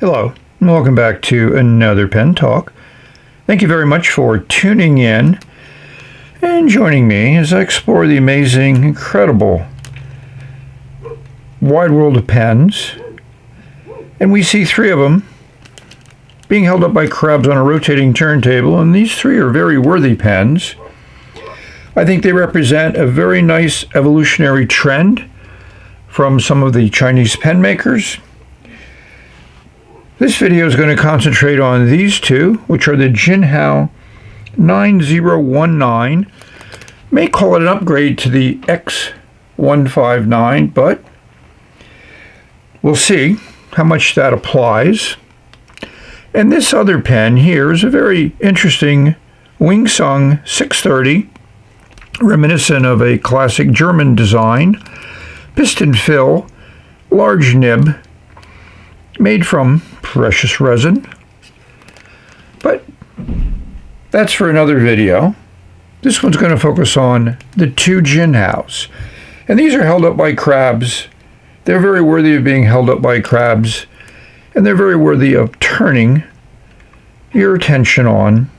Hello, and welcome back to another Pen Talk. Thank you very much for tuning in and joining me as I explore the amazing, incredible, wide world of pens. And we see three of them being held up by crabs on a rotating turntable, and these three are very worthy pens. I think they represent a very nice evolutionary trend from some of the Chinese pen makers. This video is going to concentrate on these two, which are the Jinhao 9019. May call it an upgrade to the X159, but we'll see how much that applies. And this other pen here is a very interesting Wingsung 630, reminiscent of a classic German design, piston fill, large nib, made from precious resin. But that's for another video. This one's going to focus on the two Jinhaos. And these are held up by crabs. They're very worthy of being held up by crabs. And they're very worthy of turning your attention on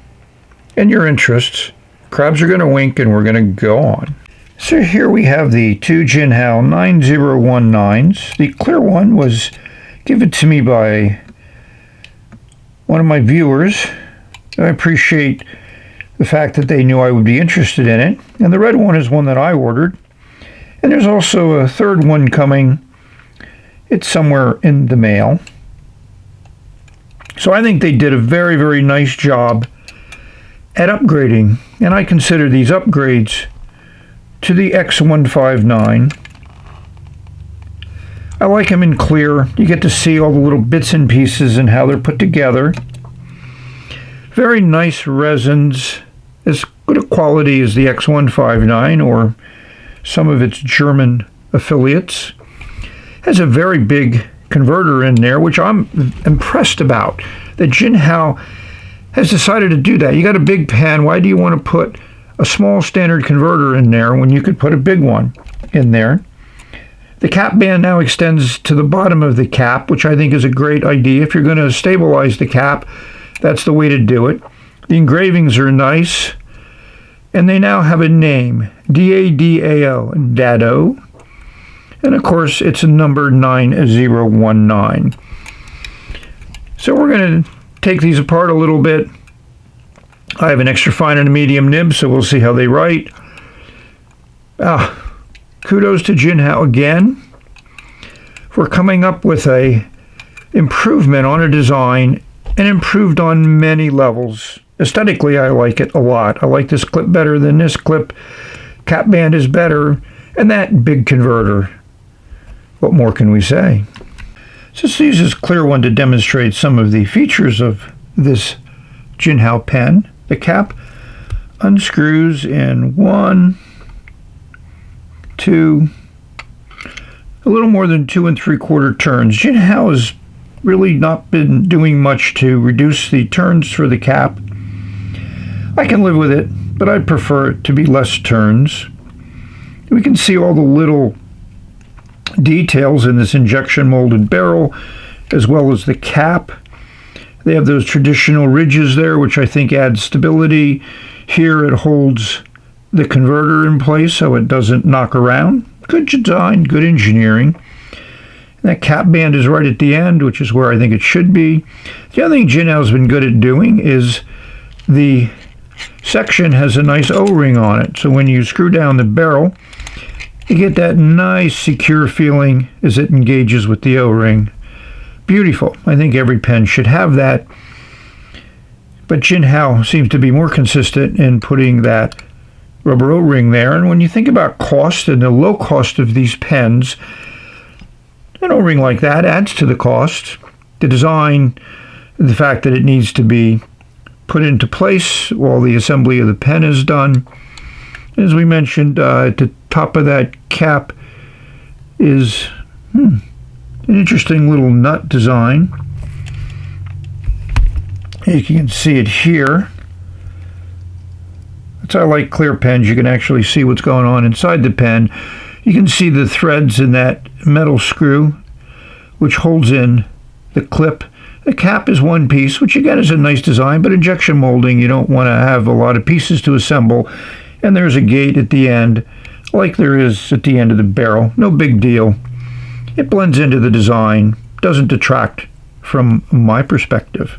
and your interests. Crabs are going to wink and we're going to go on. So here we have the two Jinhao 9019s. The clear one was given to me by one of my viewers. I appreciate the fact that they knew I would be interested in it. And the red one is one that I ordered. And there's also a third one coming. It's somewhere in the mail. So I think they did a very, very nice job at upgrading. And I consider these upgrades to the X159. I like them in clear. You get to see all the little bits and pieces and how they're put together. Very nice resins, as good a quality as the X159 or some of its German affiliates. Has a very big converter in there, which I'm impressed about. That Jinhao has decided to do that. You got a big pen, why do you want to put a small standard converter in there when you could put a big one in there? The cap band now extends to the bottom of the cap, which I think is a great idea. If you're going to stabilize the cap, that's the way to do it. The engravings are nice, and they now have a name, D-A-D-A-O, Dado. And of course, it's a number 9019. So we're going to take these apart a little bit. I have an extra fine and a medium nib, so we'll see how they write. Kudos to Jinhao again for coming up with a improvement on a design and improved on many levels. Aesthetically, I like it a lot. I like this clip better than this clip. Cap band is better, and that big converter. What more can we say? Just use this clear one to demonstrate some of the features of this Jinhao pen. The cap unscrews in 1, 2, a little more than 2 3/4 turns. Jinhao has really not been doing much to reduce the turns for the cap. I can live with it, but I'd prefer it to be less turns. We can see all the little details in this injection molded barrel, as well as the cap. They have those traditional ridges there, which I think adds stability. Here it holds the converter in place so it doesn't knock around. Good design, good engineering. That cap band is right at the end, which is where I think it should be. The other thing Jinhao's been good at doing is the section has a nice O-ring on it. So when you screw down the barrel, you get that nice secure feeling as it engages with the O-ring. Beautiful. I think every pen should have that. But Jinhao seems to be more consistent in putting that rubber O-ring there. And when you think about cost and the low cost of these pens, an O-ring like that adds to the cost. The design, the fact that it needs to be put into place while the assembly of the pen is done. As we mentioned, at the top of that cap is an interesting little nut design. You can see it here. That's why I like clear pens. You can actually see what's going on inside the pen. You can see the threads in that metal screw, which holds in the clip The cap is one piece, which again is a nice design, but injection molding, you don't want to have a lot of pieces to assemble. And there's a gate at the end, like there is at the end of the barrel. No big deal. It blends into the design, doesn't detract from my perspective.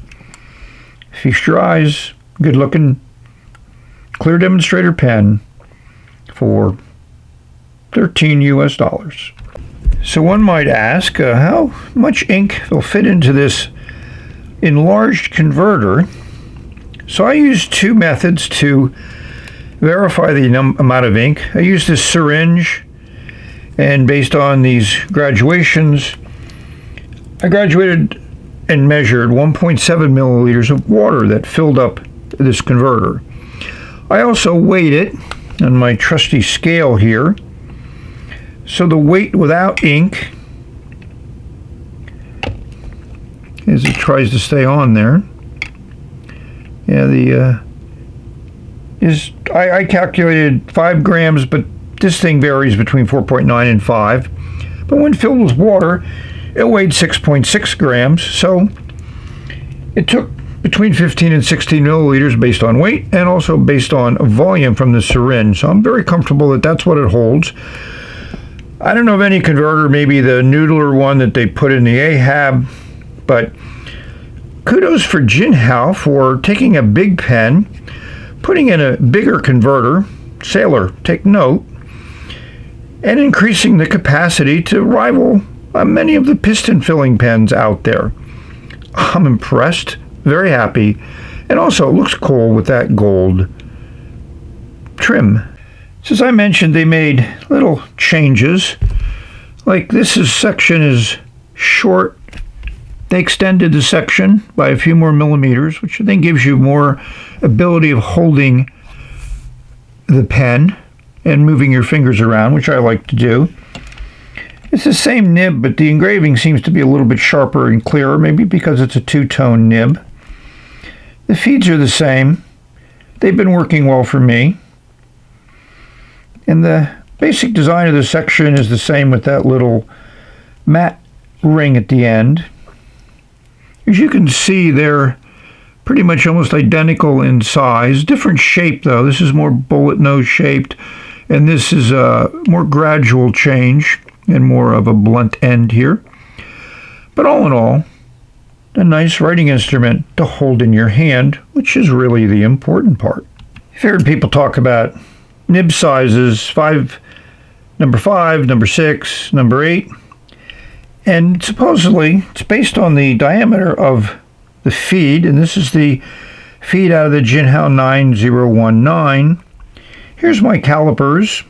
Feast your eyes. Good looking, clear demonstrator pen for $13 US. So one might ask how much ink will fit into this enlarged converter. So I use two methods to verify the amount of ink. I use this syringe, and based on these graduations, I graduated and measured 1.7 milliliters of water that filled up this converter. I also weighed it on my trusty scale here. So the weight without ink, as it tries to stay on there, I calculated 5 grams, but this thing varies between 4.9 and 5. But when filled with water, it weighed 6.6 grams, so it took between 15 and 16 milliliters based on weight and also based on volume from the syringe. So I'm very comfortable that that's what it holds. I don't know of any converter, maybe the noodler one that they put in the Ahab, but kudos for Jinhao for taking a big pen, putting in a bigger converter, Sailor, take note, and increasing the capacity to rival many of the piston filling pens out there. I'm impressed, very happy, and also it looks cool with that gold trim. So as I mentioned, they made little changes. Like section is short. They extended the section by a few more millimeters, which I think gives you more ability of holding the pen and moving your fingers around, which I like to do. It's the same nib, but the engraving seems to be a little bit sharper and clearer, maybe because it's a two-tone nib. The feeds are the same. They've been working well for me. And the basic design of the section is the same with that little matte ring at the end. As you can see, they're pretty much almost identical in size. Different shape, though. This is more bullet nose shaped, and this is a more gradual change and more of a blunt end here. But all in all, a nice writing instrument to hold in your hand, which is really the important part. You've heard people talk about nib sizes, number 5, number 6, number 8. And supposedly, it's based on the diameter of the feed, and this is the feed out of the Jinhao 9019. Here's my calipers,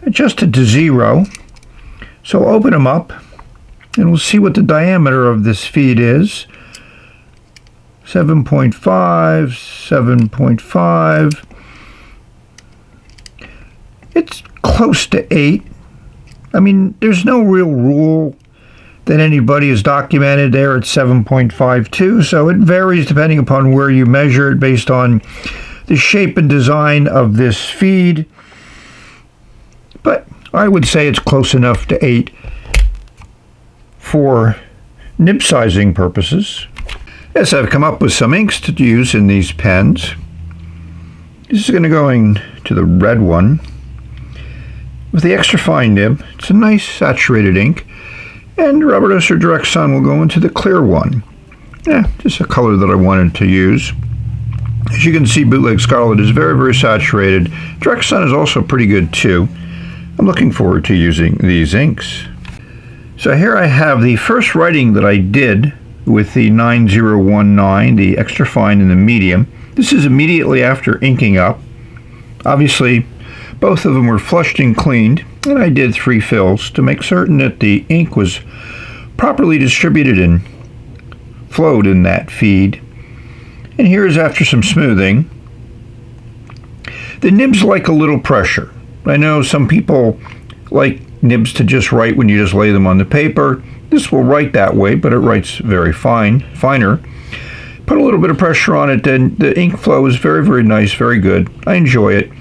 adjusted to 0. So open them up, and we'll see what the diameter of this feed is. 7.5, 7.5. It's close to 8. I mean, there's no real rule that anybody has documented there at 7.52, so it varies depending upon where you measure it based on the shape and design of this feed. But I would say it's close enough to 8 for nib sizing purposes. Yes, I've come up with some inks to use in these pens. This is going to go into the red one. With the extra fine nib, it's a nice saturated ink. And Rubber Dust or Direct Sun will go into the clear one. Just a color that I wanted to use. As you can see, Bootleg Scarlet is very, very saturated. Direct Sun is also pretty good too. I'm looking forward to using these inks. So here I have the first writing that I did with the 9019, the extra fine and the medium. This is immediately after inking up. Obviously, both of them were flushed and cleaned, and I did 3 fills to make certain that the ink was properly distributed and flowed in that feed. And here is after some smoothing. The nibs like a little pressure. I know some people like nibs to just write when you just lay them on the paper. This will write that way, but it writes very finer. Put a little bit of pressure on it, then the ink flow is very, very nice, very good. I enjoy it.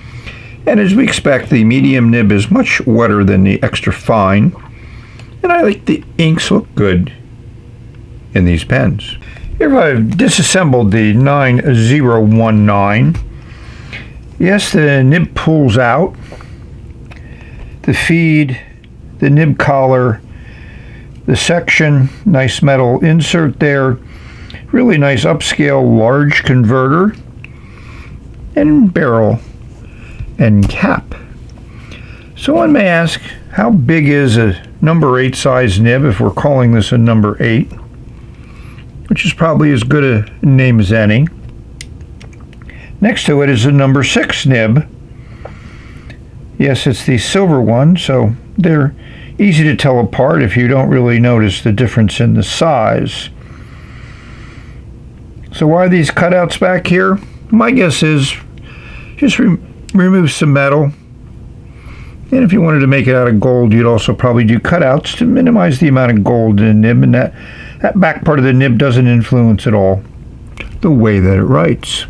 And as we expect, the medium nib is much wetter than the extra fine. And I like the inks look good. in these pens. Here I've disassembled the 9019. Yes, the nib pulls out. The feed, the nib collar, the section, nice metal insert there, really nice upscale large converter, and barrel and cap. So one may ask, how big is a number 8 size nib if we're calling this a number 8, which is probably as good a name as any. Next to it is a number 6 nib. Yes, it's the silver one, so they're easy to tell apart if you don't really notice the difference in the size. So why are these cutouts back here? My guess is just remove some metal. And if you wanted to make it out of gold, you'd also probably do cutouts to minimize the amount of gold in the nib, and that back part of the nib doesn't influence at all the way that it writes.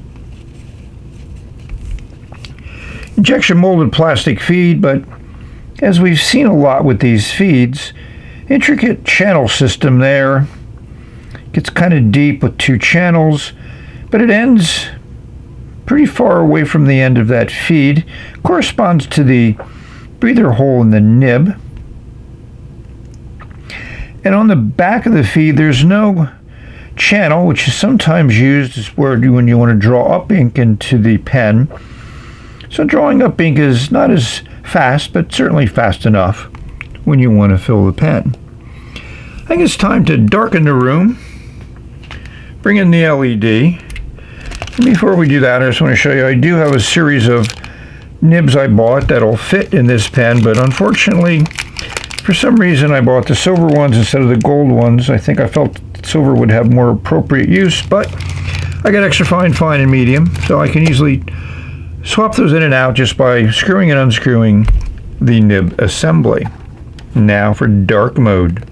Injection molded plastic feed, but as we've seen a lot with these feeds, intricate channel system there. Gets kind of deep with 2 channels, but it ends pretty far away from the end of that feed. Corresponds to the breather hole in the nib. And on the back of the feed, there's no channel, which is sometimes used as when you want to draw up ink into the pen. So drawing up ink is not as fast, but certainly fast enough when you want to fill the pen. I think it's time to darken the room. Bring in the LED. And before we do that, I just want to show you, I do have a series of nibs I bought that'll fit in this pen, but unfortunately, for some reason, I bought the silver ones instead of the gold ones. I think I felt silver would have more appropriate use, but I got extra fine, fine, and medium, so I can easily swap those in and out just by screwing and unscrewing the nib assembly. Now for dark mode.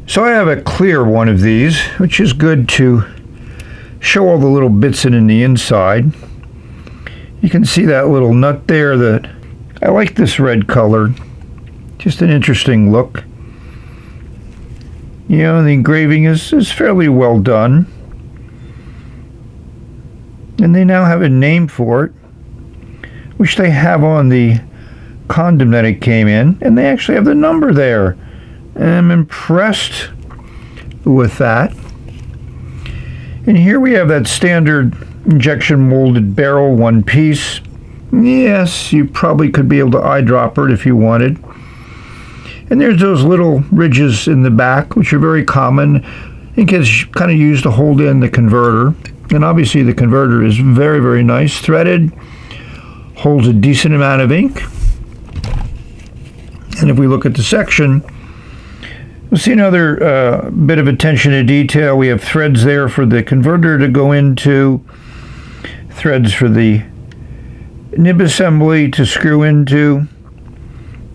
So I have a clear one of these, which is good to show all the little bits in the inside. You can see that little nut there. That I like this red color. Just an interesting look. You know, the engraving is fairly well done. And they now have a name for it, which they have on the condom that it came in, and they actually have the number there. And I'm impressed with that. And here we have that standard injection molded barrel, one piece. Yes, you probably could be able to eyedropper it if you wanted. And there's those little ridges in the back, which are very common. It gets kind of used to hold in the converter. And obviously the converter is very, very nice, threaded, holds a decent amount of ink. And if we look at the section, we'll see another bit of attention to detail. We have threads there for the converter to go into, threads for the nib assembly to screw into.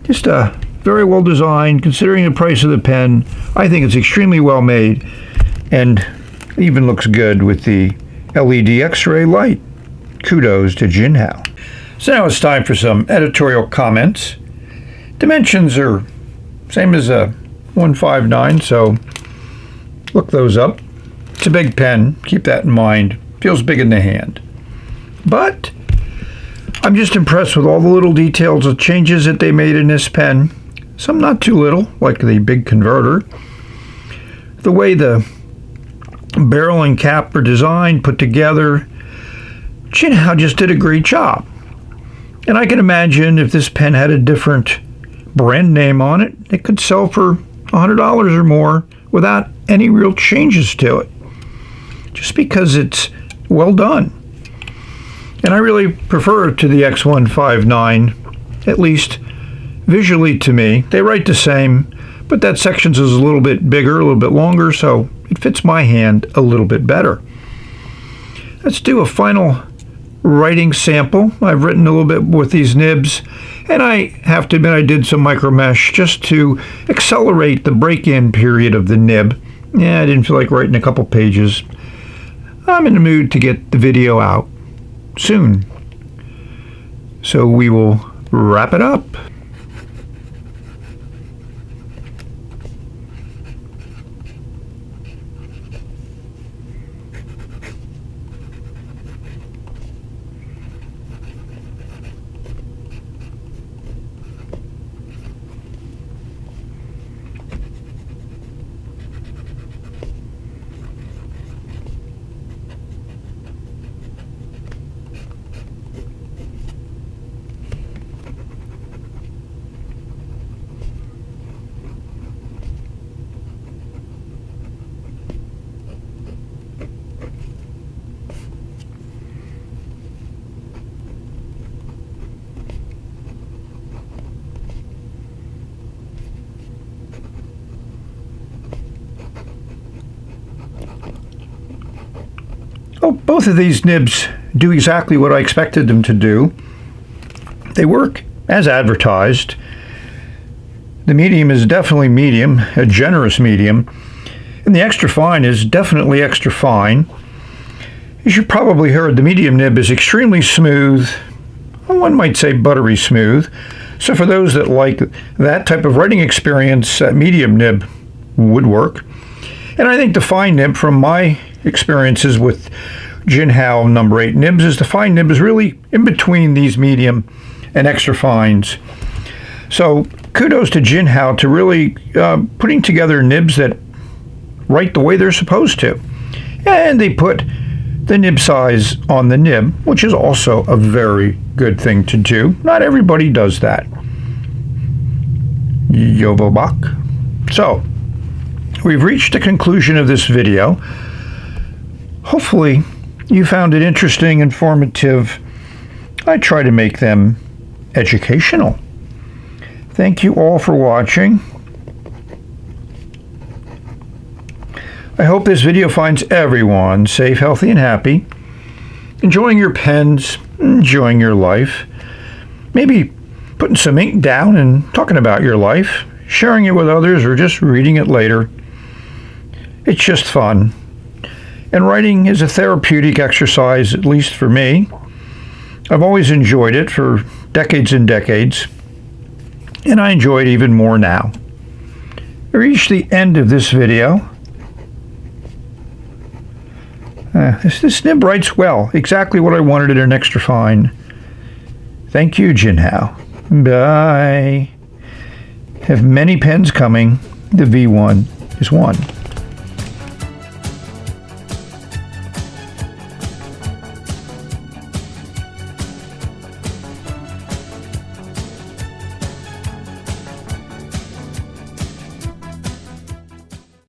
Just a very well designed, considering the price of the pen. I think it's extremely well made, and even looks good with the LED X-ray light. Kudos to Jinhao. So now it's time for some editorial comments. Dimensions are same as a 159, so look those up. It's a big pen, keep that in mind. Feels big in the hand. But I'm just impressed with all the little details of changes that they made in this pen. Some not too little, like the big converter. The way the barrel and cap are designed, put together. Jinhao just did a great job. And I can imagine if this pen had a different brand name on it, it could sell for $100 or more without any real changes to it. Just because it's well done. And I really prefer it to the X159, at least visually to me. They write the same, but that section is a little bit bigger, a little bit longer, so it fits my hand a little bit better. Let's do a final writing sample. I've written a little bit with these nibs, and I have to admit I did some micro mesh just to accelerate the break-in period of the nib. Yeah, I didn't feel like writing a couple pages. I'm in the mood to get the video out soon. So we will wrap it up. Well, both of these nibs do exactly what I expected them to do. They work as advertised. The medium is definitely medium, a generous medium, and the extra fine is definitely extra fine. As you probably heard, the medium nib is extremely smooth, one might say buttery smooth. So for those that like that type of writing experience, that medium nib would work. And I think the fine nib, from my experiences with Jinhao number 8 nibs, is the fine nib is really in between these medium and extra fines. So kudos to Jinhao to really putting together nibs that write the way they're supposed to. And they put the nib size on the nib, which is also a very good thing to do. Not everybody does that. Yobobak. So, we've reached the conclusion of this video. Hopefully, you found it interesting, informative. I try to make them educational. Thank you all for watching. I hope this video finds everyone safe, healthy, and happy, enjoying your pens, enjoying your life, maybe putting some ink down and talking about your life, sharing it with others, or just reading it later. It's just fun. And writing is a therapeutic exercise, at least for me. I've always enjoyed it for decades and decades, and I enjoy it even more now. I reached the end of this video. This nib writes well, exactly what I wanted in an extra fine. Thank you, Jinhao. Bye. Have many pens coming. The V1 is one.